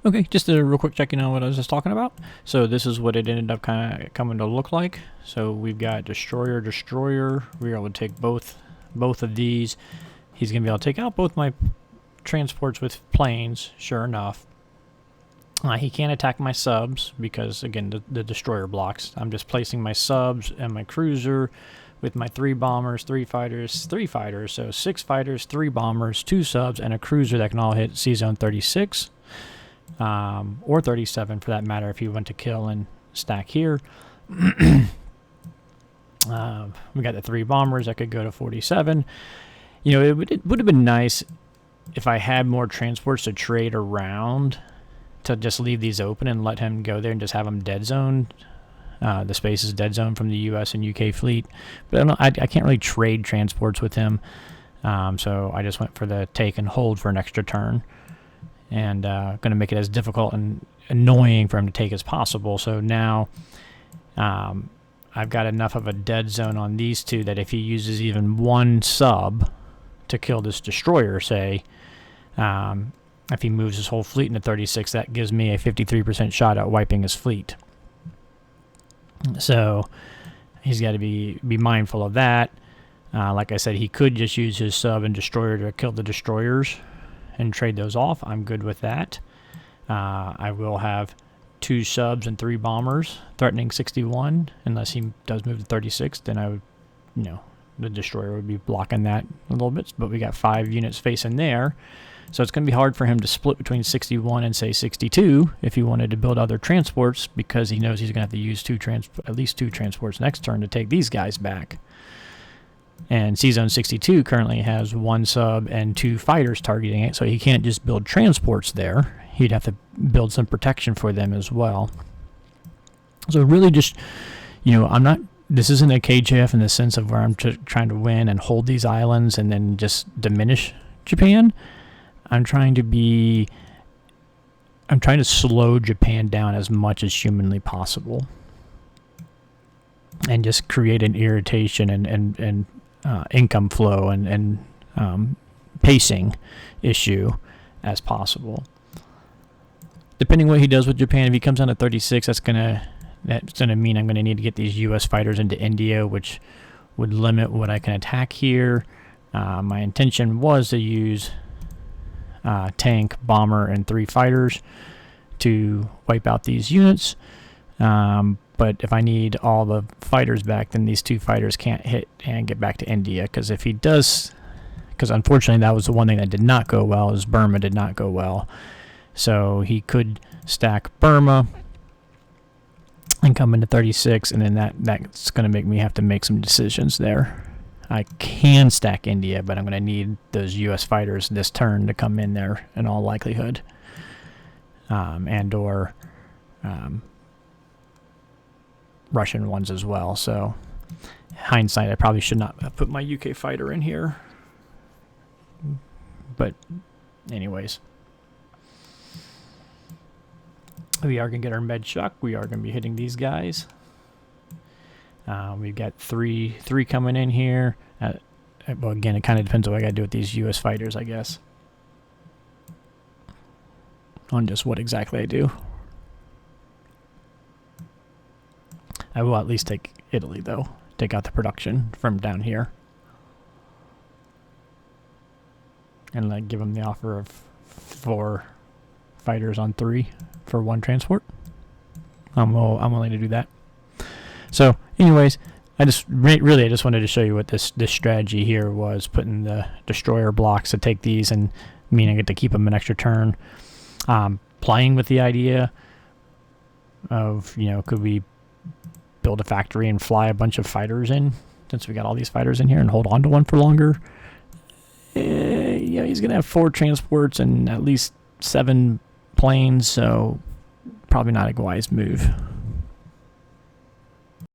Okay, just a real quick check-in on what I was just talking about. So this is what it ended up kind of coming to look like. So we've got destroyer, destroyer. We're able to take both of these. He's gonna be able to take out both my transports with planes. Sure enough, he can't attack my subs because again the destroyer blocks. I'm just placing my subs and my cruiser with my 3 bombers, 3 fighters, 3 fighters. So 6 fighters, 3 bombers, 2 subs, and a cruiser that can all hit C-Zone 36. Or 37 for that matter if you want to kill and stack here. We got the 3 bombers that could go to 47. You know, it would have been nice if I had more transports to trade around to just leave these open and let him go there and just have him dead zoned. The space is dead zone from the US and UK fleet. But I can't really trade transports with him. So I just went for the take and hold for an extra turn. And going to make it as difficult and annoying for him to take as possible. So now I've got enough of a dead zone on these 2 that if he uses even 1 sub to kill this destroyer, say, if he moves his whole fleet into 36, that gives me a 53% shot at wiping his fleet. So he's got to be mindful of that. Like I said, he could just use his sub and destroyer to kill the destroyers and trade those off. I'm good with that. I will have 2 subs and 3 bombers threatening 61. Unless he does move to 36, then I would, you know, the destroyer would be blocking that a little bit. But we got 5 units facing there. So it's going to be hard for him to split between 61 and, say, 62 if he wanted to build other transports, because he knows he's going to have to use at least 2 transports next turn to take these guys back. And C-Zone 62 currently has 1 sub and 2 fighters targeting it, so he can't just build transports there. He'd have to build some protection for them as well. So really just, you know, this isn't a KJF in the sense of where I'm trying to win and hold these islands and then just diminish Japan. I'm trying to slow Japan down as much as humanly possible. And just create an irritation and income flow and pacing issue as possible. Depending what he does with Japan, if he comes down to 36, that's gonna mean I'm gonna need to get these U.S. fighters into India, which would limit what I can attack here. My intention was to use tank, bomber, and 3 fighters to wipe out these units. But if I need all the fighters back, then these 2 fighters can't hit and get back to India. Because if he does, because unfortunately that was the one thing that did not go well, is Burma did not go well. So he could stack Burma and come into 36, and then that's going to make me have to make some decisions there. I can stack India, but I'm going to need those U.S. fighters this turn to come in there in all likelihood. And/or Russian ones as well. So hindsight, I probably should not have put my UK fighter in here. But anyways, we are going to get our med shock. We are going to be hitting these guys. We've got three coming in here. Well, again, it kind of depends on what I got to do with these U.S. fighters, I guess. On just what exactly I do. I will at least take Italy, though. Take out the production from down here. And like give them the offer of 4 fighters on 3 for 1 transport. I'm willing to do that. So, anyways, I just wanted to show you what this strategy here was, putting the destroyer blocks to take these and mean I get to keep them an extra turn. Playing with the idea of, you know, could we build a factory and fly a bunch of fighters in, since we got all these fighters in here, and hold on to one for longer. Yeah, he's going to have 4 transports and at least 7 planes, so probably not a wise move.